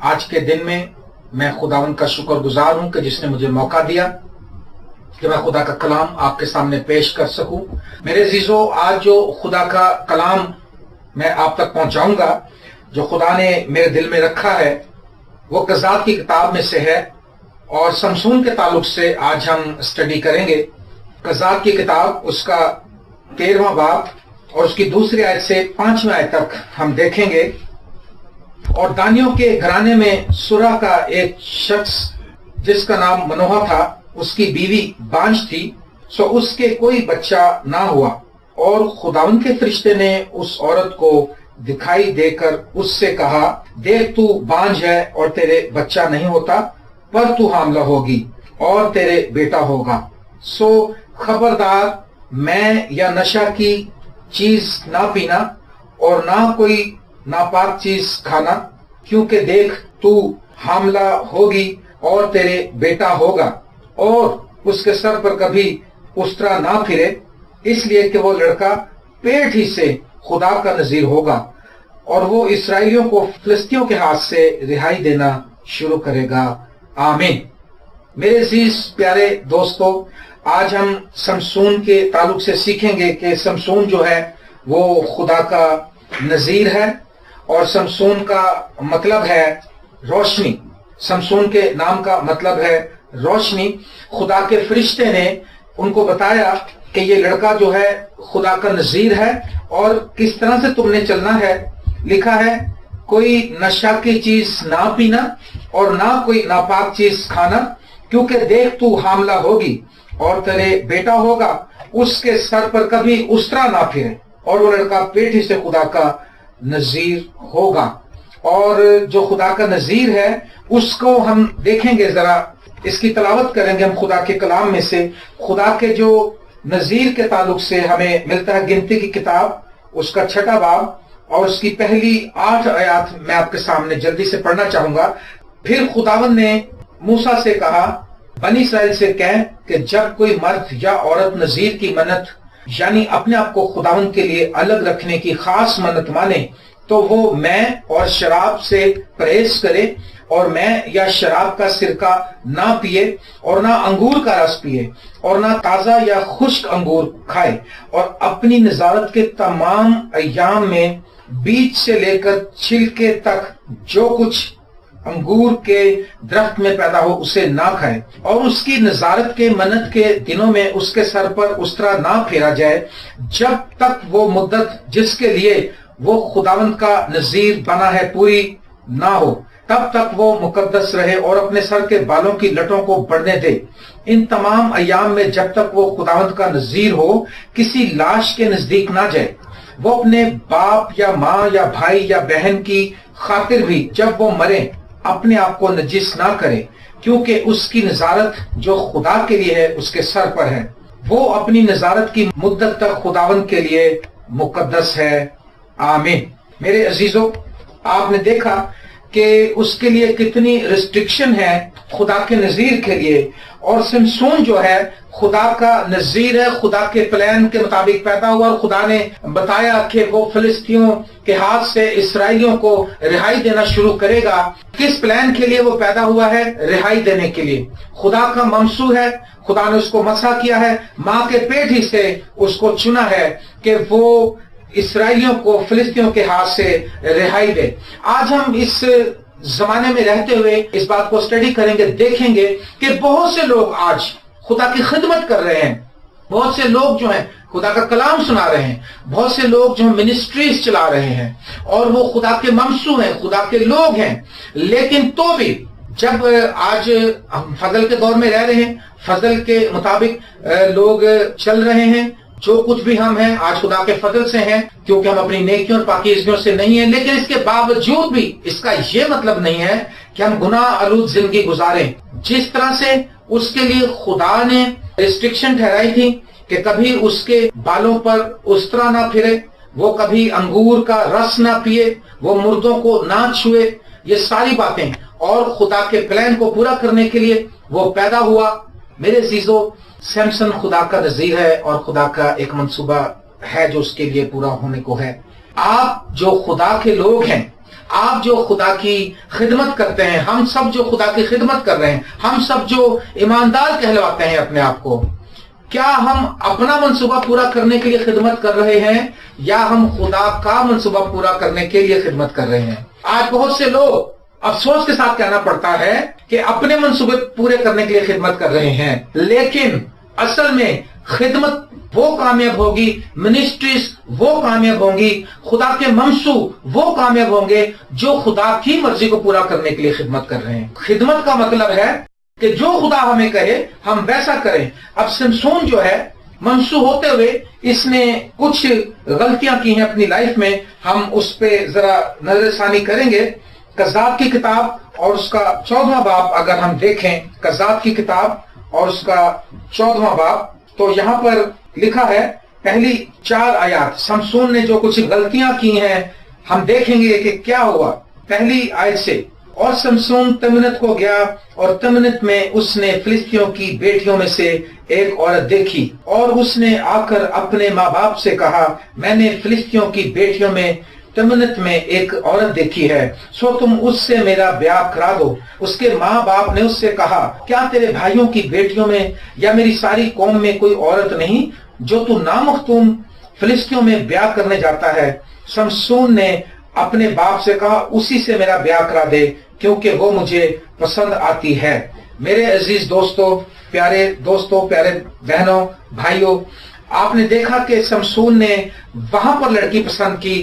آج کے دن میں میں خداوند کا شکر گزار ہوں کہ جس نے مجھے موقع دیا کہ میں خدا کا کلام آپ کے سامنے پیش کر سکوں۔ میرے عزیزو، آج جو خدا کا کلام میں آپ تک پہنچاؤں گا، جو خدا نے میرے دل میں رکھا ہے، وہ قضات کی کتاب میں سے ہے اور سمسون کے تعلق سے آج ہم اسٹڈی کریں گے۔ قضات کی کتاب اس کا 13واں باب اور اس کی دوسری آیت سے 5ویں آیت تک ہم دیکھیں گے۔ اور دانیوں کے گھرانے میں سورہ کا ایک شخص جس کا نام منوہا تھا، اس کی بیوی بانجھ تھی، سو اس کے کوئی بچہ نہ ہوا، اور خداوند کے فرشتے نے اس عورت کو دکھائی دے کر اس سے کہا، دیکھ تو بانجھ ہے اور تیرے بچہ نہیں ہوتا، پر تو حاملہ ہوگی اور تیرے بیٹا ہوگا، سو خبردار میں یا نشہ کی چیز نہ پینا اور نہ کوئی ناپاک چیز کھانا، کیونکہ دیکھ تو حاملہ ہوگی اور تیرے بیٹا ہوگا، اور اس کے سر پر کبھی استرا نہ پھرے، اس لیے کہ وہ لڑکا پیٹ ہی سے خدا کا نذیر ہوگا، اور وہ اسرائیلیوں کو فلسطینیوں کے ہاتھ سے رہائی دینا شروع کرے گا۔ آمین۔ میرے عزیز پیارے دوستو، آج ہم سمسون کے تعلق سے سیکھیں گے کہ سمسون جو ہے وہ خدا کا نذیر ہے، اور سمسون کا مطلب ہے روشنی۔ سمسون کے نام کا مطلب ہے روشنی۔ خدا کے فرشتے نے ان کو بتایا کہ یہ لڑکا جو ہے خدا کا نذیر ہے، اور کس طرح سے تم نے چلنا ہے۔ لکھا ہے، کوئی نشہ کی چیز نہ پینا اور نہ کوئی ناپاک چیز کھانا، کیونکہ دیکھ تو حاملہ ہوگی اور تیرے بیٹا ہوگا، اس کے سر پر کبھی استرا نہ پھرے، اور وہ لڑکا پیٹ ہی سے خدا کا نذیر ہوگا۔ اور جو خدا کا نذیر ہے اس کو ہم دیکھیں گے، ذرا اس کی تلاوت کریں گے ہم خدا کے کلام میں سے۔ خدا کے جو نذیر کے تعلق سے ہمیں ملتا ہے گنتی کی کتاب اس کا 6واں باب اور اس کی پہلی 8 آیات میں آپ کے سامنے جلدی سے پڑھنا چاہوں گا۔ پھر خداوند نے موسیٰ سے کہا، بنی اسرائیل سے کہہ کہ جب کوئی مرد یا عورت نذیر کی منت یعنی اپنے آپ کو خداوند کے لیے الگ رکھنے کی خاص منت مانے، تو وہ میں اور شراب سے پرہیز کرے، اور میں یا شراب کا سرکہ نہ پیے، اور نہ انگور کا رس پیے، اور نہ تازہ یا خشک انگور کھائے، اور اپنی نظارت کے تمام ایام میں بیج سے لے کر چھلکے تک جو کچھ انگور کے درخت میں پیدا ہو اسے نہ کھائے، اور اس کی نظارت کے منت کے دنوں میں اس کے سر پر استرا نہ پھیرا جائے، جب تک وہ مدت جس کے لیے وہ خداوند کا نذیر بنا ہے پوری نہ ہو، تب تک وہ مقدس رہے اور اپنے سر کے بالوں کی لٹوں کو بڑھنے دے۔ ان تمام ایام میں جب تک وہ خداوند کا نذیر ہو کسی لاش کے نزدیک نہ جائے۔ وہ اپنے باپ یا ماں یا بھائی یا بہن کی خاطر بھی جب وہ مرے اپنے آپ کو نجس نہ کرے، کیونکہ اس کی نظارت جو خدا کے لیے ہے اس کے سر پر ہے، وہ اپنی نظارت کی مدت تک خداوند کے لیے مقدس ہے۔ آمین۔ میرے عزیزو، آپ نے دیکھا کہ اس کے لیے کتنی ریسٹرکشن ہے خدا کے نذیر کے لیے، اور سمسون جو ہے خدا کا نذیر ہے، خدا کے پلان کے مطابق پیدا ہوا، اور خدا نے بتایا کہ وہ فلسطینیوں کے ہاتھ سے اسرائیلیوں کو رہائی دینا شروع کرے گا۔ کس پلان کے لیے وہ پیدا ہوا ہے؟ رہائی دینے کے لیے۔ خدا کا ممسوح ہے، خدا نے اس کو مسح کیا ہے، ماں کے پیٹ ہی سے اس کو چنا ہے کہ وہ اسرائیلیوں کو فلسطینیوں کے ہاتھ سے رہائی دے۔ آج ہم اس زمانے میں رہتے ہوئے اس بات کو اسٹڈی کریں گے، دیکھیں گے کہ بہت سے لوگ آج خدا کی خدمت کر رہے ہیں، بہت سے لوگ جو ہیں خدا کا کلام سنا رہے ہیں، بہت سے لوگ جو منسٹریز چلا رہے ہیں، اور وہ خدا کے ممسوح ہیں، خدا کے لوگ ہیں، لیکن تو بھی جب آج ہم فضل کے دور میں رہ رہے ہیں، فضل کے مطابق لوگ چل رہے ہیں، جو کچھ بھی ہم ہیں آج خدا کے فضل سے ہیں، کیونکہ ہم اپنی نیکیوں اور پاکیزگیوں سے نہیں ہیں، لیکن اس کے باوجود بھی اس کا یہ مطلب نہیں ہے کہ ہم گناہ آلود زندگی گزاریں۔ جس طرح سے اس کے لیے خدا نے ریسٹرکشن ٹھہرائی تھی کہ کبھی اس کے بالوں پر استرا نہ پھرے، وہ کبھی انگور کا رس نہ پیے، وہ مردوں کو نہ چھوئے، یہ ساری باتیں، اور خدا کے پلان کو پورا کرنے کے لیے وہ پیدا ہوا۔ میرے عزیزو، سمسن خدا کا نذیر ہے اور خدا کا ایک منصوبہ ہے جو اس کے لیے پورا ہونے کو ہے۔ آپ جو خدا کے لوگ ہیں، آپ جو خدا کی خدمت کرتے ہیں، ہم سب جو خدا کی خدمت کر رہے ہیں، ہم سب جو ایماندار کہلواتے ہیں اپنے آپ کو، کیا ہم اپنا منصوبہ پورا کرنے کے لیے خدمت کر رہے ہیں یا ہم خدا کا منصوبہ پورا کرنے کے لیے خدمت کر رہے ہیں؟ آج بہت سے لوگ افسوس کے ساتھ کہنا پڑتا ہے کہ اپنے منصوبے پورے کرنے کے لیے خدمت کر رہے ہیں، لیکن اصل میں خدمت وہ کامیاب ہوگی، منسٹریز وہ کامیاب ہوں گی، خدا کے منصوب وہ کامیاب ہوں گے جو خدا کی مرضی کو پورا کرنے کے لیے خدمت کر رہے ہیں۔ خدمت کا مطلب ہے کہ جو خدا ہمیں کہے ہم ویسا کریں۔ اب سمسون جو ہے، منسوخ ہوتے ہوئے اس نے کچھ غلطیاں کی ہیں اپنی لائف میں، ہم اس پہ ذرا نظر ثانی کریں گے۔ قذاب کی کتاب اور اس کا 14واں باب اگر ہم دیکھیں، قذاب کی کتاب اور اس کا 14واں باب، تو یہاں پر لکھا ہے پہلی 4 آیات، سمسون نے جو کچھ غلطیاں کی ہیں ہم دیکھیں گے کہ کیا ہوا۔ پہلی آیت سے، اور سمسون تمنت کو گیا اور تمنت میں اس نے فلسطینیوں کی بیٹیوں میں سے ایک عورت دیکھی، اور اس نے آ کر اپنے ماں باپ سے کہا، میں نے فلسطینیوں کی بیٹیوں میں تمنت میں ایک عورت دیکھی ہے، سو تم اس سے میرا بیاہ کرا دو۔ اس کے ماں باپ نے اس سے کہا، کیا تیرے بھائیوں کی بیٹیوں میں یا میری ساری قوم میں کوئی عورت نہیں جو تو نامختوم فلسطینیوں میں بیاہ کرنے جاتا ہے؟ سمسون نے اپنے باپ سے کہا، اسی سے میرا بیاہ کرا دے کیونکہ وہ مجھے پسند آتی ہے۔ میرے عزیز دوستو، پیارے بہنوں، بھائیوں، آپ نے دیکھا کہ سمسون نے وہاں پر لڑکی پسند کی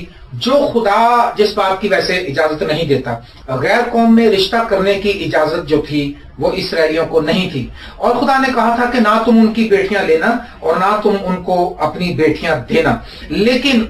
جو خدا جس بات کی ویسے اجازت نہیں دیتا۔ غیر قوم میں رشتہ کرنے کی اجازت جو تھی وہ اسرائیلیوں کو نہیں تھی، اور خدا نے کہا تھا کہ نہ تم ان کی بیٹیاں لینا اور نہ تم ان کو اپنی بیٹیاں دینا۔ لیکن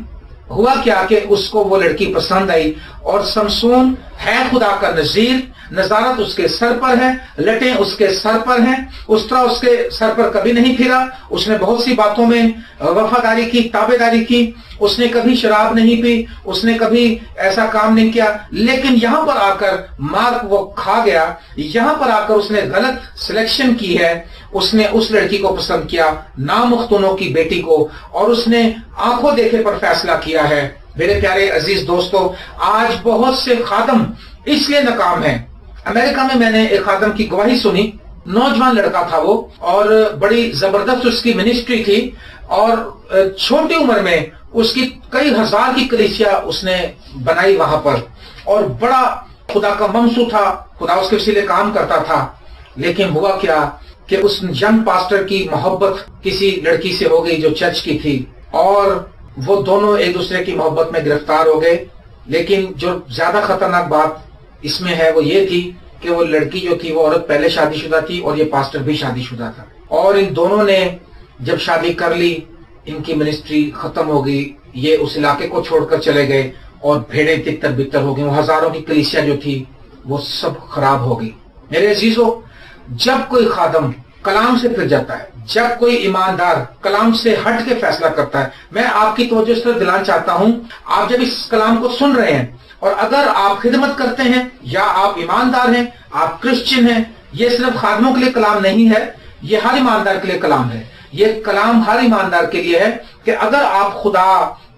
ہوا کیا کہ اس کو وہ لڑکی پسند آئی، اور سمسون ہے خدا کا نذیر، نظارت اس کے سر پر ہے، لٹیں اس کے سر پر ہیں، اس طرح اس کے سر پر کبھی نہیں پھرا۔ اس نے بہت سی باتوں میں وفاداری کی، تابعداری کی، اس نے کبھی شراب نہیں پی، اس نے کبھی ایسا کام نہیں کیا، لیکن یہاں پر آ کر مارک وہ کھا گیا، یہاں پر آ کر اس نے غلط سلیکشن کی ہے۔ اس نے اس لڑکی کو پسند کیا، نامختونوں کی بیٹی کو، اور اس نے آنکھوں دیکھے پر فیصلہ کیا ہے۔ میرے پیارے عزیز دوستو، آج بہت سے خادم اس لیے ناکام ہیں۔ امریکہ میں نے ایک خادم کی گواہی سنی، نوجوان لڑکا تھا وہ، اور بڑی زبردست اس کی منسٹری تھی، اور چھوٹی عمر میں اس کی کئی ہزار کی کلیسیا اس نے بنائی وہاں پر، اور بڑا خدا کا ممسو تھا، خدا اس کے وسیلے کام کرتا تھا۔ لیکن ہوا کیا کہ اس ینگ پاسٹر کی محبت کسی لڑکی سے ہو گئی جو چرچ کی تھی، اور وہ دونوں ایک دوسرے کی محبت میں گرفتار ہو گئے۔ لیکن جو زیادہ خطرناک بات اس میں ہے وہ یہ تھی کہ وہ لڑکی جو تھی وہ عورت پہلے شادی شدہ تھی اور یہ پاسٹر بھی شادی شدہ تھا، اور ان دونوں نے جب شادی کر لی ان کی منسٹری ختم ہو گئی، یہ اس علاقے کو چھوڑ کر چلے گئے، اور بھیڑیں تتر بتر ہو گئی، وہ ہزاروں کی کلیسیا جو تھی وہ سب خراب ہو گئی۔ میرے عزیزو، جب کوئی خادم کلام سے پھر جاتا ہے، جب کوئی ایماندار کلام سے ہٹ کے فیصلہ کرتا ہے، میں آپ کی توجہ اس طرح دلانا چاہتا ہوں، آپ جب اس کلام کو سن رہے ہیں اور اگر آپ خدمت کرتے ہیں یا آپ ایماندار ہیں، آپ کرسچن ہیں، یہ صرف خادموں کے لیے کلام نہیں ہے، یہ ہر ایماندار کے لیے کلام ہے۔ یہ کلام ہر ایماندار کے لیے ہے کہ اگر آپ خدا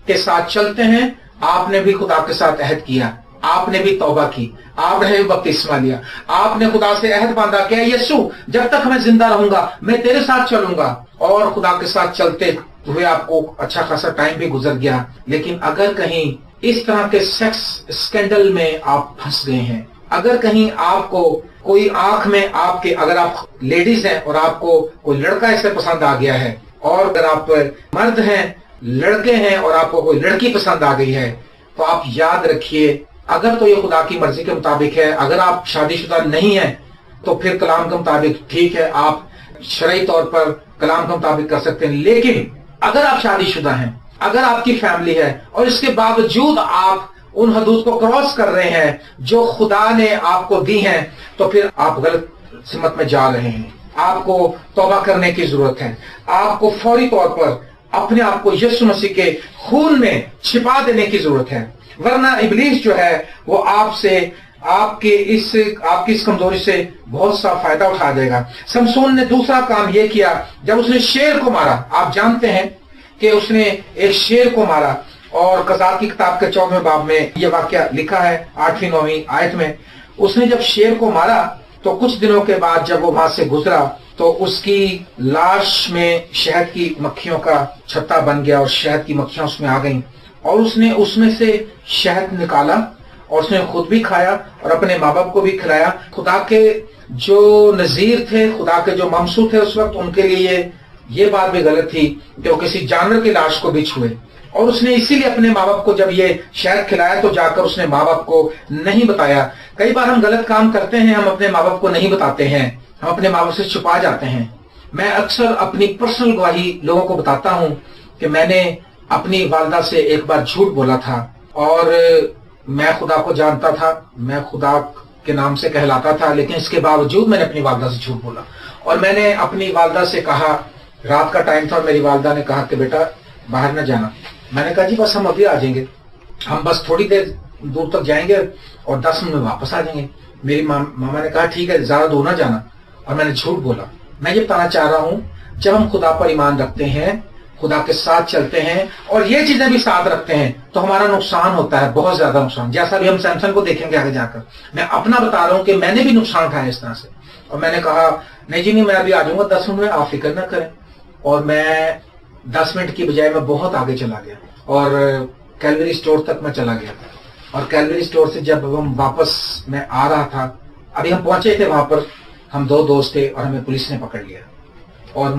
کے ساتھ چلتے ہیں، آپ نے بھی خدا کے ساتھ عہد کیا، آپ نے بھی توبہ کی، آپ نے بھی بپتسمہ لیا، آپ نے خدا سے عہد باندھا کہ اے یسوع، جب تک میں زندہ رہوں گا میں تیرے ساتھ چلوں گا، اور خدا کے ساتھ چلتے ہوئے آپ کو اچھا خاصا ٹائم بھی گزر گیا۔ لیکن اگر کہیں اس طرح کے سیکس اسکینڈل میں آپ پھنس گئے ہیں، اگر کہیں آپ کو کوئی آنکھ میں آپ کے، اگر آپ لیڈیز ہیں اور آپ کو کوئی لڑکا ایسے پسند آ گیا ہے، اور اگر آپ مرد ہیں، لڑکے ہیں، اور آپ کو کوئی لڑکی پسند آ گئی ہے، تو آپ یاد رکھیے اگر تو یہ خدا کی مرضی کے مطابق ہے، اگر آپ شادی شدہ نہیں ہیں تو پھر کلام کے مطابق ٹھیک ہے، آپ شرعی طور پر کلام کے مطابق کر سکتے ہیں۔ لیکن اگر آپ شادی شدہ ہیں، اگر آپ کی فیملی ہے، اور اس کے باوجود آپ ان حدود کو کراس کر رہے ہیں جو خدا نے آپ کو دی ہیں، تو پھر آپ غلط سمت میں جا رہے ہیں۔ آپ کو توبہ کرنے کی ضرورت ہے، آپ کو فوری طور پر اپنے آپ کو یسوع مسیح کے خون میں چھپا دینے کی ضرورت ہے، ورنہ ابلیس جو ہے وہ آپ کی اس کمزوری سے بہت سا فائدہ اٹھا دے گا۔ سمسون نے دوسرا کام یہ کیا، جب اس نے شیر کو مارا، آپ جانتے ہیں کہ اس نے ایک شیر کو مارا، اور قضات کی کتاب کے 14ویں باب میں یہ واقعہ لکھا ہے 8ویں 9ویں آیت میں. اس نے جب شیر کو مارا تو کچھ دنوں کے بعد جب وہ وہاں سے گزرا تو اس کی لاش میں شہد کی مکھیوں کا چھتا بن گیا اور شہد کی مکھیاں اس میں آ گئیں اور اس نے اس میں سے شہد نکالا اور اس نے خود بھی کھایا اور اپنے ماں باپ کو بھی کھلایا. خدا کے جو نذیر تھے، خدا کے جو ممسو تھے اس وقت، ان کے لیے یہ بات بھی غلط تھی کہ وہ کسی جانور کی لاش کو بھی چھوئے. اور اس نے اسی لیے اپنے ماں باپ کو جب یہ شہد کھلایا تو جا کر اس نے ماں باپ کو نہیں بتایا. کئی بار ہم غلط کام کرتے ہیں، ہم اپنے ماں باپ کو نہیں بتاتے ہیں، ہم اپنے ماں باپ سے چھپا جاتے ہیں. میں اکثر اپنی پرسنل گواہی لوگوں کو بتاتا ہوں کہ میں نے اپنی والدہ سے ایک بار جھوٹ بولا تھا اور میں خدا کو جانتا تھا، میں خدا کے نام سے کہلاتا تھا، لیکن اس کے باوجود میں نے اپنی والدہ سے جھوٹ بولا. اور میں نے اپنی والدہ سے کہا، رات کا ٹائم تھا اور میری والدہ نے کہا کہ بیٹا باہر نہ جانا. میں نے کہا جی بس ہم ابھی آ جائیں گے، ہم بس تھوڑی دیر دور تک جائیں گے اور 10 منٹ میں واپس آ جائیں گے. میری ماما نے کہا ٹھیک ہے، زیادہ دور نہ جانا. اور میں نے جھوٹ بولا. میں یہ بتانا چاہ رہا ہوں، جب ہم خدا پر ایمان رکھتے ہیں، خدا کے ساتھ چلتے ہیں اور یہ چیزیں بھی ساتھ رکھتے ہیں تو ہمارا نقصان ہوتا ہے، بہت زیادہ نقصان. جیسا بھی ہم سیمسن کو دیکھیں گے آگے جا کر. میں اپنا بتا رہا ہوں کہ میں نے بھی نقصان اٹھایا اس طرح سے. اور میں نے کہا نہیں جی نہیں، میں ابھی آ جاؤں گا 10 منٹ میں، آپ فکر نہ کریں. اور میں 10 منٹ کی بجائے میں بہت آگے چلا گیا اور کیلوری اسٹور تک میں چلا گیا. اور کیلوری اسٹور سے جب ہم واپس میں آ رہا تھا، ابھی ہم پہنچے تھے وہاں پر، ہم 2 دوست تھے اور ہمیں پولیس نے پکڑ لیا اور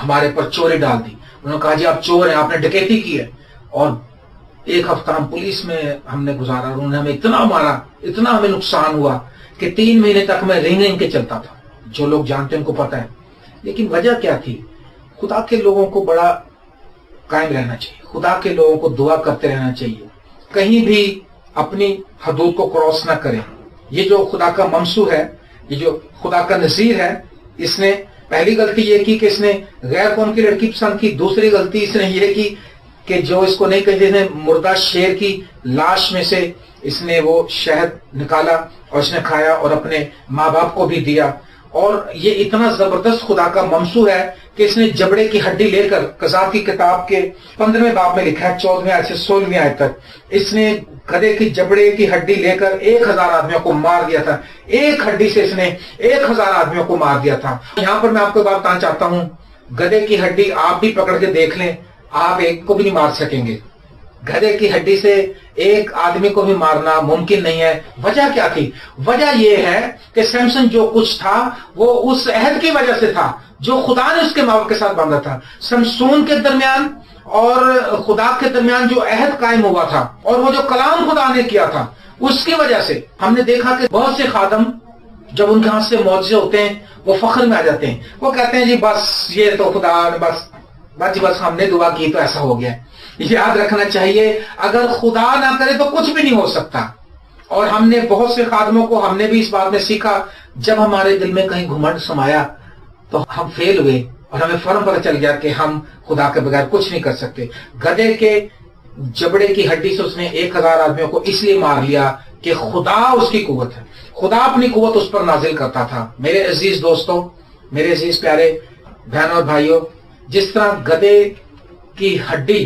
ہمارے پر چوری ڈال دی. انہوں نے کہا جی آپ چور ہیں، آپ نے ڈکیتی کی ہے. اور 1 ہفتہ ہم پولیس میں ہم نے گزارا. انہوں نے ہمیں اتنا مارا، اتنا ہمیں نقصان ہوا کہ 3 مہینے تک میں رنگ رنگ کے چلتا تھا. جو لوگ جانتے ہیں ان کو پتا ہے. لیکن وجہ کیا تھی؟ خدا کے لوگوں کو بڑا قائم رہنا چاہیے، خدا کے لوگوں کو دعا کرتے رہنا چاہیے، کہیں بھی اپنی حدود کو کراس نہ کریں. یہ جو خدا کا ممسو ہے، یہ جو خدا کا نذیر ہے، اس نے پہلی غلطی یہ کی کہ اس نے غیر قوم کی لڑکی پسند کی. دوسری غلطی اس نے یہ کی کہ جو اس کو نہیں کہتے تھے، مردہ شیر کی لاش میں سے اس نے وہ شہد نکالا اور اس نے کھایا اور اپنے ماں باپ کو بھی دیا. اور یہ اتنا زبردست خدا کا ممسو ہے کہ اس نے جبڑے کی ہڈی لے کر، قضات کی کتاب کے 15ویں باب میں لکھا ہے 14ویں آیت سے 16ویں آیت تک، اس نے گدھے کی جبڑے کی ہڈی لے کر 1000 آدمیوں کو مار دیا تھا. ایک ہڈی سے اس نے 1000 آدمیوں کو مار دیا تھا. یہاں پر میں آپ کو بات بتانا چاہتا ہوں، گدھے کی ہڈی آپ بھی پکڑ کے دیکھ لیں، آپ ایک کو بھی نہیں مار سکیں گے. گدھے کی ہڈی سے ایک آدمی کو بھی مارنا ممکن نہیں ہے. وجہ کیا تھی؟ وجہ یہ ہے کہ سیمسن جو کچھ تھا وہ اس عہد کی وجہ سے تھا جو خدا نے اس کے ماں باپ کے ساتھ باندھا تھا. سمسون کے درمیان اور خدا کے درمیان جو عہد قائم ہوا تھا اور وہ جو کلام خدا نے کیا تھا، اس کی وجہ سے ہم نے دیکھا کہ بہت سے خادم جب ان کے ہاتھ سے معجزے ہوتے ہیں وہ فخر میں آ جاتے ہیں. وہ کہتے ہیں جی بس یہ تو خدا نے بس ہم نے دعا کی تو ایسا ہو گیا. یاد رکھنا چاہیے اگر خدا نہ کرے تو کچھ بھی نہیں ہو سکتا. اور ہم نے بہت سے خادموں کو ہم نے بھی اس بات میں سیکھا، جب ہمارے دل میں کہیں گھمنڈ سمایا تو ہم فیل ہوئے اور ہمیں فوراً پتہ چل گیا کہ ہم خدا کے بغیر کچھ نہیں کر سکتے. گدھے کے جبڑے کی ہڈی سے اس نے 1000 آدمیوں کو اس لیے مار لیا کہ خدا اس کی قوت ہے، خدا اپنی قوت اس پر نازل کرتا تھا. میرے عزیز دوستوں، میرے عزیز پیارے بہنوں اور بھائیوں، جس طرح گدھے کی ہڈی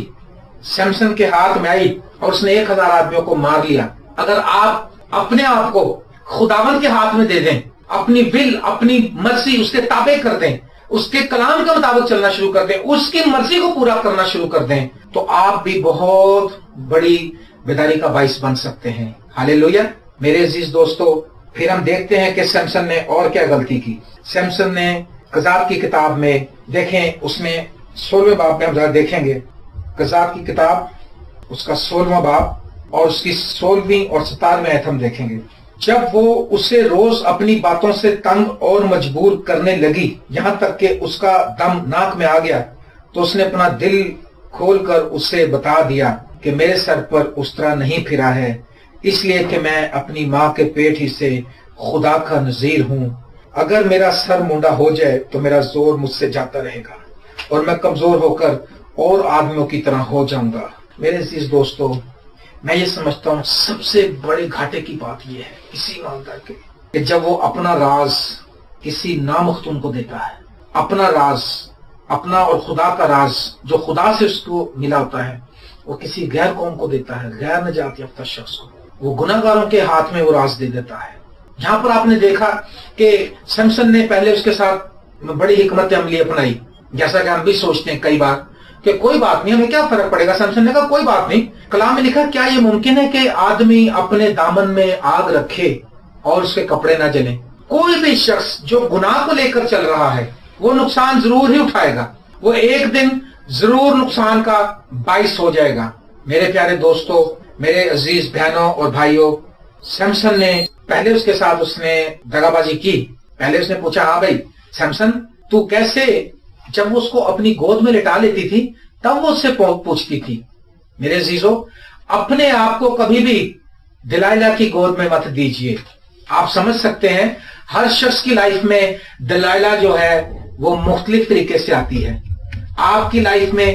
سیمسن کے ہاتھ میں آئی اور اس نے 1000 آدمیوں کو مار لیا، اگر آپ اپنے آپ کو خداوند کے ہاتھ میں دے دیں، اپنی ول، اپنی مرضی اس کے تابع کر دیں، اس کے کلام کے مطابق چلنا شروع کر دیں، اس کی مرضی کو پورا کرنا شروع کر دیں، تو آپ بھی بہت بڑی بیداری کا باعث بن سکتے ہیں. ہاللیلویا. میرے عزیز دوستو، پھر ہم دیکھتے ہیں کہ سیمسن نے اور کیا غلطی کی. سیمسن نے قضات کی کتاب میں دیکھیں، اس میں 16ویں باب میں ہم ذرا دیکھیں گے. قضات کی کتاب اس کا 16واں باب اور اس کی 16ویں اور 17ویں آیت ہم دیکھیں گے. جب وہ اسے روز اپنی باتوں سے تنگ اور مجبور کرنے لگی، یہاں تک کہ اس کا دم ناک میں آ گیا، تو اس نے اپنا دل کھول کر اسے بتا دیا کہ میرے سر پر اس طرح نہیں پھرا ہے، اس لیے کہ میں اپنی ماں کے پیٹ ہی سے خدا کا نذیر ہوں. اگر میرا سر مونڈا ہو جائے تو میرا زور مجھ سے جاتا رہے گا اور میں کمزور ہو کر اور آدمیوں کی طرح ہو جاؤں گا. میرے عزیز دوستو، میں یہ سمجھتا ہوں سب سے بڑے گھاٹے کی بات یہ ہے کسی ایماندار کے، کہ جب وہ اپنا راز کسی نامختون کو دیتا ہے، اپنا راز، اپنا اور خدا کا راز جو خدا سے اس کو ملا ہوتا ہے، وہ کسی غیر قوم کو دیتا ہے, غیر نجات یافتہ شخص کو. وہ گناہگاروں کے ہاتھ میں وہ راز دے دیتا ہے. جہاں پر آپ نے دیکھا کہ سمسن نے پہلے اس کے ساتھ بڑی حکمت عملی اپنائی, جیسا کہ ہم بھی سوچتے ہیں کئی بار کہ کوئی بات نہیں, ہمیں کیا فرق پڑے گا. سمسن نے کہا کوئی بات نہیں. کلام میں لکھا کیا یہ ممکن ہے کہ آدمی اپنے دامن میں آگ رکھے اور اس کے کپڑے نہ جلیں؟ کوئی بھی شخص جو گناہ کو لے کر چل رہا ہے وہ نقصان ضرور ہی اٹھائے گا, وہ ایک دن ضرور نقصان کا باعث ہو جائے گا. میرے پیارے دوستو, میرے عزیز بہنوں اور بھائیوں, سمسن نے پہلے اس کے ساتھ اس نے دغا بازی کی. پہلے اس نے پوچھا ہاں بھائی سمسن تو کیسے, جب وہ اس کو اپنی گود میں لٹا لیتی تھی تب وہ اس سے پوچھتی تھی. میرے عزیزو, اپنے آپ کو کبھی بھی دلائلہ کی گود میں مت دیجئے. آپ سمجھ سکتے ہیں ہر شخص کی لائف میں دلائلہ جو ہے وہ مختلف طریقے سے آتی ہے. آپ کی لائف میں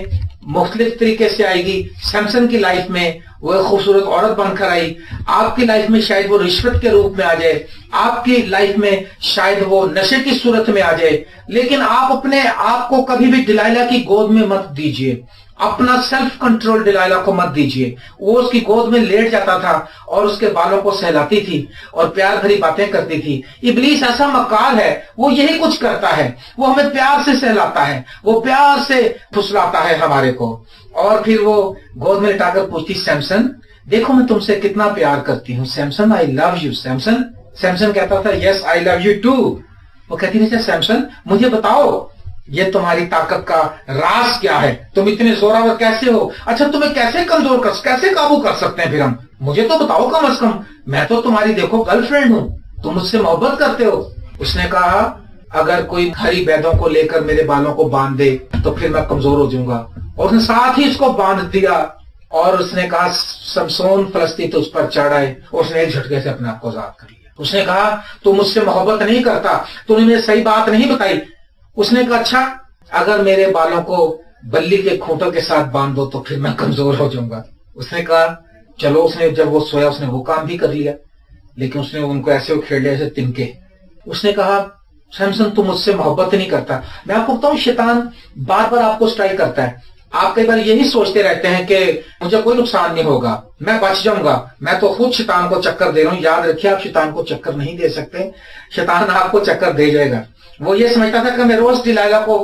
مختلف طریقے سے آئے گی. سمسن کی لائف میں وہ ایک خوبصورت عورت بن کر آئی. آپ کی لائف میں شاید وہ رشوت کے روپ میں آ جائے, آپ کی لائف میں شاید وہ نشے کی صورت میں آ جائے. لیکن آپ اپنے آپ کو کبھی بھی دلائلہ کی گود میں مت دیجئے. اپنا سیلف کنٹرول دلائلہ کو مت دیجئے. وہ اس کی گود میں لیٹ جاتا تھا اور اس کے بالوں کو سہلاتی تھی اور پیار بھری باتیں کرتی تھی. ابلیس ایسا مکار ہے, وہ یہی کچھ کرتا ہے. وہ ہمیں پیار سے سہلاتا ہے, وہ پیار سے پھسلاتا ہے ہمارے کو, اور پھر وہ گود میں لٹا کر پوچھتی سیمسن دیکھو میں تم سے کتنا پیار کرتی ہوں. سیمسن آئی لو یو. سیمسن سیمسن کہتا تھا یس آئی لو یو ٹو. وہ کہتی تھی سیمسن مجھے بتاؤ یہ تمہاری طاقت کا راز کیا ہے, تم اتنے زوراور کیسے ہو, اچھا تمہیں کیسے کمزور کیسے قابو کر سکتے ہیں پھر ہم, مجھے تو بتاؤ کم از کم, میں تو تمہاری دیکھو گرل فرینڈ ہوں, تم مجھ سے محبت کرتے ہو. اس نے کہا اگر کوئی ہری بیدوں کو لے کر میرے بالوں کو باندھ دے تو پھر میں کمزور ہو جاؤں گا. اور اس نے ساتھ ہی اس کو باندھ دیا اور اس نے کہا سمسون فلسطین تو اس پر چڑھ آئے, اور اس نے ایک جھٹکے سے اپنے آپ کو آزاد کر لیا. اس نے کہا تو مجھ سے محبت نہیں کرتا, تو نے مجھے صحیح بات نہیں بتائی. اس نے کہا اچھا اگر میرے بالوں کو بلی کے کھوٹوں کے ساتھ باندھ دو تو پھر میں کمزور ہو جاؤں گا. اس نے کہا چلو. اس نے جب وہ سویا اس نے وہ کام بھی کر لیا, لیکن اس نے ان کو ایسے کھیڑ لیا جیسے تنکے. اس نے کہا سیمسن تو مجھ سے محبت نہیں کرتا. میں آپ کو بتاؤں شیطان بار بار آپ کو اسٹرائک کرتا ہے. آپ کئی بار یہی سوچتے رہتے ہیں کہ مجھے کوئی نقصان نہیں ہوگا, میں بچ جاؤں گا, میں تو خود شیطان کو چکر دے رہا ہوں. یاد رکھیے آپ شیطان کو چکر نہیں دے سکتے, شیطان آپ کو چکر دے جائے گا. وہ یہ سمجھتا تھا کہ میں روز دلائلہ کو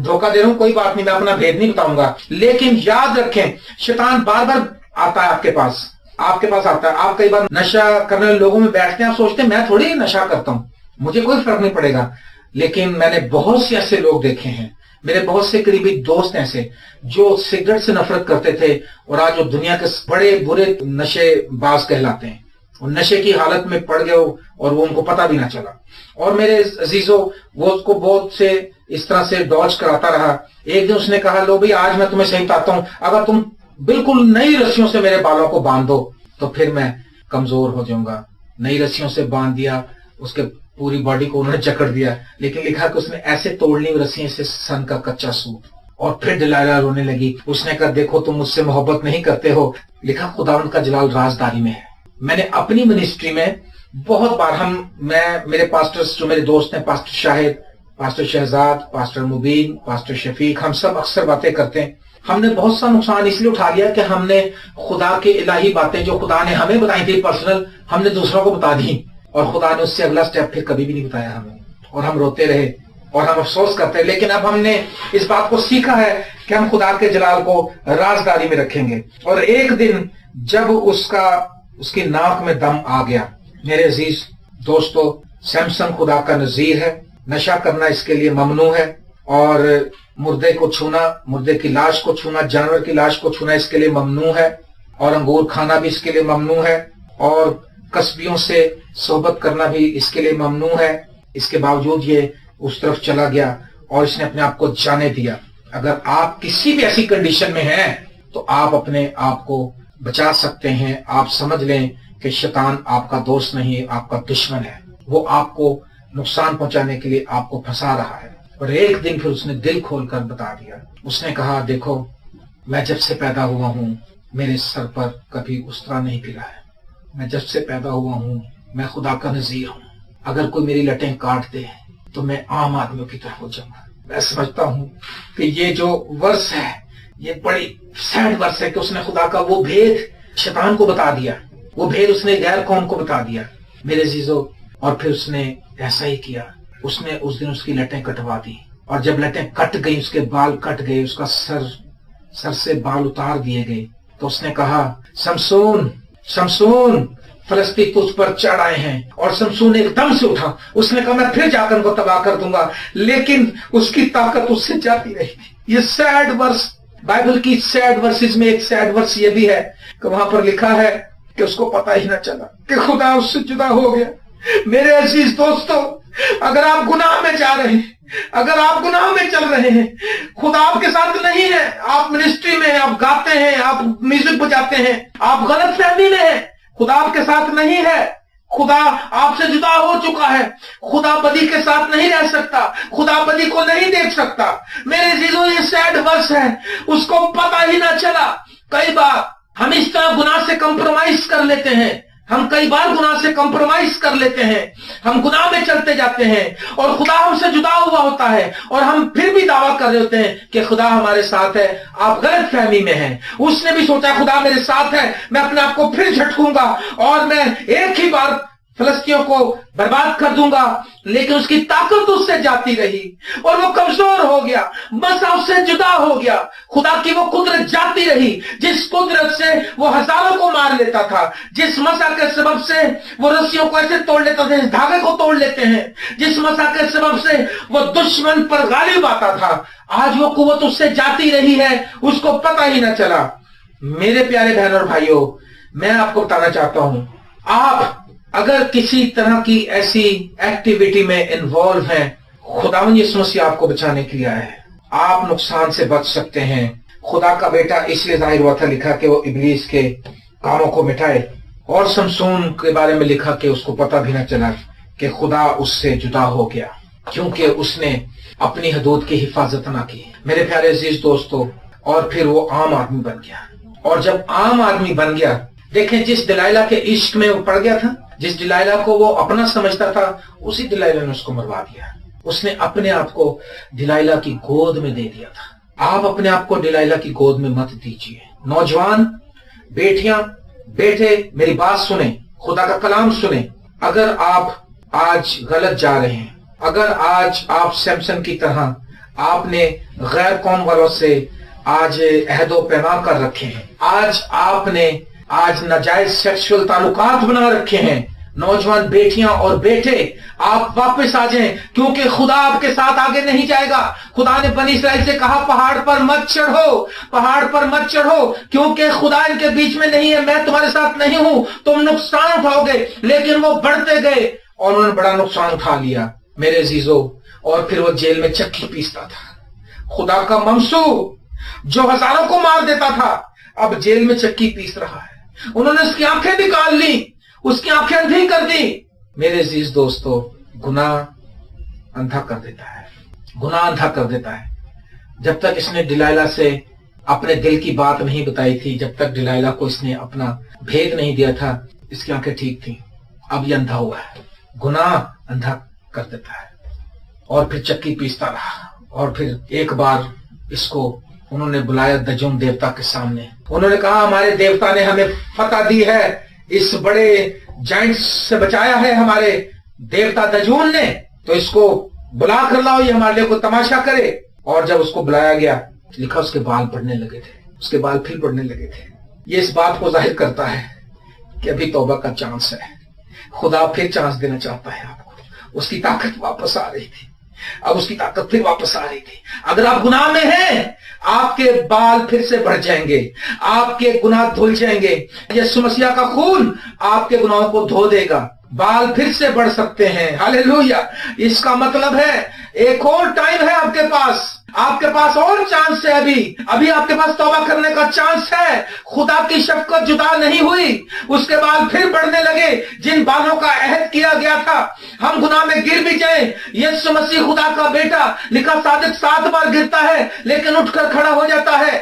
دھوکہ دے رہا ہوں, کوئی بات نہیں میں اپنا بھید نہیں بتاؤں گا. لیکن یاد رکھیں شیطان بار بار آتا ہے آپ کے پاس آتا ہے. آپ کئی بار نشہ کرنے والے لوگوں میں بیٹھتے ہیں, آپ سوچتے ہیں میں تھوڑی نشہ کرتا ہوں, مجھے کوئی فرق نہیں پڑے گا. لیکن میں نے بہت سے ایسے لوگ دیکھے ہیں, میرے بہت سے قریبی دوست ایسے جو سگریٹ سے نفرت کرتے تھے اور آج وہ دنیا کے بڑے برے نشے باز کہلاتے ہیں. وہ نشے کی حالت میں پڑ گئے اور وہ ان کو پتہ بھی نہ چلا. اور میرے عزیزوں وہ اس کو بہت سے اس طرح سے ڈاج کراتا رہا. ایک دن اس نے کہا لو بھائی آج میں تمہیں صحیح بتاتا ہوں, اگر تم بالکل نئی رسیوں سے میرے بالوں کو باندھ دو تو پھر میں کمزور ہو جاؤں گا. نئی رسیوں سے باندھ دیا, اس کے پوری باڈی کو انہوں نے جکڑ دیا, لیکن لکھا کہ اس نے ایسے توڑ لی رسیاں سے سن کا کچا سوت. اور پھر دلائلہ رونے لگی. اس نے کہا دیکھو تم مجھ سے محبت نہیں کرتے ہو. لکھا خداوند کا جلال رازداری میں ہے. میں نے اپنی منسٹری میں بہت بار میرے پاسٹرز جو میرے دوست ہیں, پاسٹر شاہد, پاسٹر شہزاد, پاسٹر مبین, پاسٹر شفیق, ہم سب اکثر باتیں کرتے ہیں. ہم نے بہت سا نقصان اس لیے اٹھا لیا کہ ہم نے خدا کے الہی باتیں جو خدا نے ہمیں بتائی تھی پرسنل, ہم نے دوسروں کو بتا دی, اور خدا نے اس سے اگلا سٹیپ پھر کبھی بھی نہیں بتایا ہمیں, اور ہم روتے رہے اور ہم افسوس کرتے ہیں. لیکن اب ہم نے اس بات کو سیکھا ہے کہ ہم خدا کے جلال کو رازداری میں رکھیں گے. اور ایک دن جب اس کی ناک میں دم آ گیا, میرے عزیز دوستو سیمسن خدا کا نذیر ہے. نشہ کرنا اس کے لیے ممنوع ہے, اور مردے کو چھونا, مردے کی لاش کو چھونا, جانور کی لاش کو چھونا اس کے لیے ممنوع ہے, اور انگور کھانا بھی اس کے لیے ممنوع ہے, اور کسبیوں سے صحبت کرنا بھی اس کے لیے ممنوع ہے. اس کے باوجود یہ اس طرف چلا گیا اور اس نے اپنے آپ کو جانے دیا. اگر آپ کسی بھی ایسی کنڈیشن میں ہیں تو آپ اپنے آپ کو بچا سکتے ہیں. آپ سمجھ لیں کہ شیطان آپ کا دوست نہیں, آپ کا دشمن ہے. وہ آپ کو نقصان پہنچانے کے لیے آپ کو پھنسا رہا ہے. اور ایک دن پھر اس نے دل کھول کر بتا دیا. اس نے کہا دیکھو میں جب سے پیدا ہوا ہوں میرے سر پر کبھی اس طرح نہیں گرا ہے. میں جب سے پیدا ہوا ہوں میں خدا کا نذیر ہوں. اگر کوئی میری لٹیں کاٹ دے تو میں عام آدمیوں کی طرح ہو جاؤں گا. میں سمجھتا ہوں کہ یہ جو ورس ہے یہ بڑی سیڈ ورس ہے کہ اس نے خدا کا وہ بھید شیطان کو بتا دیا, وہ بھید اس نے غیر قوم کو بتا دیا میرے عزیزو. اور پھر اس نے ایسا ہی کیا, اس نے اس دن اس کی لٹیں کٹوا دی, اور جب لٹیں کٹ گئی, اس کے بال کٹ گئے, اس کا سر سے بال اتار دیے گئے, تو اس نے کہا سمسون سمسون فلسطین تجھ پر چڑھ آئے ہیں. اور سمسون ایک دم سے اٹھا, اس نے کہا میں پھر جا کر ان کو تباہ کر دوں گا, لیکن اس کی طاقت اس سے جاتی رہی. یہ سیڈ ورس, بائبل کی سیڈ ورسز میں ایک سیڈ ورس یہ بھی ہے کہ وہاں پر لکھا ہے کہ اس کو پتہ ہی نہ چلا کہ خدا اس سے جدا ہو گیا. میرے عزیز دوستو, اگر آپ گناہ میں جا رہے ہیں, اگر آپ گناہ میں چل رہے ہیں, خدا آپ کے ساتھ نہیں ہے, آپ منسٹری میں ہیں, آپ گاتے ہیں, آپ میوزک بجاتے ہیں, آپ غلط فہمی میں ہیں, خدا آپ کے ساتھ نہیں ہے, خدا آپ سے جدا ہو چکا ہے, خدا بدی کے ساتھ نہیں رہ سکتا, خدا بدی کو نہیں دیکھ سکتا. میرے عزیزوں یہ سیڈ ورس ہے, اس کو پتہ ہی نہ چلا. کئی بار ہم اس طرح گناہ سے کمپرومائز کر لیتے ہیں, ہم کئی بار گناہ سے کمپرومائز کر لیتے ہیں, ہم گناہ میں چلتے جاتے ہیں اور خدا ہم سے جدا ہوا ہوتا ہے, اور ہم پھر بھی دعویٰ کر رہے ہوتے ہیں کہ خدا ہمارے ساتھ ہے. آپ غلط فہمی میں ہیں. اس نے بھی سوچا خدا میرے ساتھ ہے, میں اپنے آپ کو پھر جھٹکوں گا اور میں ایک ہی بار فلسطینیوں کو برباد کر دوں گا, لیکن اس کی طاقت اس سے جاتی رہی اور وہ کمزور ہو گیا, مسا اس سے جدا ہو گیا. خدا کی وہ قدرت جاتی رہی, جس قدرت سے وہ ہزاروں کو مار لیتا تھا, جس مسا کے سبب سے وہ رسیوں کو ایسے توڑ لیتا تھا, دھاگے کو توڑ لیتے ہیں, جس مسا کے سبب سے وہ دشمن پر غالب آتا تھا, آج وہ قوت اس سے جاتی رہی ہے, اس کو پتہ ہی نہ چلا. میرے پیارے بہن اور بھائیوں, میں آپ کو بتانا چاہتا ہوں, آپ اگر کسی طرح کی ایسی ایکٹیویٹی میں انوالو ہیں, خداوند یسوع مسیح آپ کو بچانے کے لیے آیا ہے, آپ نقصان سے بچ سکتے ہیں. خدا کا بیٹا اس لیے ظاہر ہوا تھا, لکھا کہ وہ ابلیس کے کاموں کو مٹائے, اور سمسون کے بارے میں لکھا کہ اس کو پتہ بھی نہ چلا کہ خدا اس سے جدا ہو گیا, کیونکہ اس نے اپنی حدود کی حفاظت نہ کی. میرے پیارے عزیز دوستو, اور پھر وہ عام آدمی بن گیا, اور جب عام آدمی بن گیا, دیکھیں جس دلائلہ کے عشق میں وہ پڑ گیا تھا, جس دلائلہ کو وہ اپنا سمجھتا تھا, اسی دلائلہ نے اس کو مروا دیا. اس نے اپنے آپ کو دلائلہ کی گود میں دے دیا تھا. آپ اپنے آپ کو دلائلہ کی گود میں مت دیجیے. نوجوان, بیٹیاں, بیٹے, میری بات سنیں, خدا کا کلام سنیں. اگر آپ آج غلط جا رہے ہیں, اگر آج آپ سیمسن کی طرح آپ نے غیر قوم والوں سے آج عہد و پیمان کر رکھے ہیں, آپ نے ناجائز سیکسول تعلقات بنا رکھے ہیں, نوجوان بیٹیاں اور بیٹے, آپ واپس آ جائیں, کیونکہ خدا آپ کے ساتھ آگے نہیں جائے گا. خدا نے بنی اسرائیل سے کہا پہاڑ پر مت چڑھو, پہاڑ پر مت چڑھو, کیونکہ خدا ان کے بیچ میں نہیں ہے, میں تمہارے ساتھ نہیں ہوں, تم نقصان اٹھاؤ گے. لیکن وہ بڑھتے گئے اور انہوں نے بڑا نقصان اٹھا لیا میرے عزیزو. اور پھر وہ جیل میں چکی پیستا تھا. خدا کا ممسو جو ہزاروں کو مار دیتا تھا, اب جیل میں چکی پیس رہا ہے. انہوں نے اس کی آنکھیں نکال لی, اس کی آنکھیں اندھی کر دی. میرے عزیز دوستو, گناہ اندھا کر دیتا ہے, گناہ اندھا کر دیتا ہے. جب تک اس نے دلائلہ سے اپنے دل کی بات نہیں بتائی تھی, جب تک دلائلہ کو اس نے اپنا بھید نہیں دیا تھا, اس کی آنکھیں ٹھیک تھیں. اب یہ اندھا ہوا ہے. گناہ اندھا کر دیتا ہے. اور پھر چکی پیستا رہا, اور پھر ایک بار اس کو انہوں نے بلایا دجون دیوتا کے سامنے. انہوں نے کہا ہمارے دیوتا نے ہمیں فتح دی ہے, اس بڑے جائنٹ سے بچایا ہے ہمارے دیوتا دجون نے, تو اس کو بلا کر لاؤ, یہ ہمارے لیے کو تماشا کرے. اور جب اس کو بلایا گیا, لکھا اس کے بال پڑنے لگے تھے, اس کے بال پھر پڑنے لگے تھے. یہ اس بات کو ظاہر کرتا ہے کہ ابھی توبہ کا چانس ہے. خدا پھر چانس دینا چاہتا ہے آپ کو. اس کی طاقت واپس آ رہی تھی, اب اس کی طاقت پھر واپس آ رہی تھی. اگر آپ گناہ میں ہیں, آپ کے بال پھر سے بڑھ جائیں گے, آپ کے گناہ دھل جائیں گے. یسوع مسیح کا خون آپ کے گناہوں کو دھو دے گا, بال پھر سے بڑھ سکتے ہیں. ہاللیلویا. اس کا مطلب ہے ایک اور ٹائم ہے آپ کے پاس, آپ کے پاس اور چانس ہے. ابھی آپ کے پاس توبہ کرنے کا چانس ہے. خدا کی شفقت جدا نہیں ہوئی, اس کے بال پھر بڑھنے لگے. جن بالوں کا عہد کیا گیا تھا, ہم گناہ میں گر بھی جائیں, یسوع مسیح خدا کا بیٹا, لکھا صادق 7 بار گرتا ہے لیکن اٹھ کر کھڑا ہو جاتا ہے.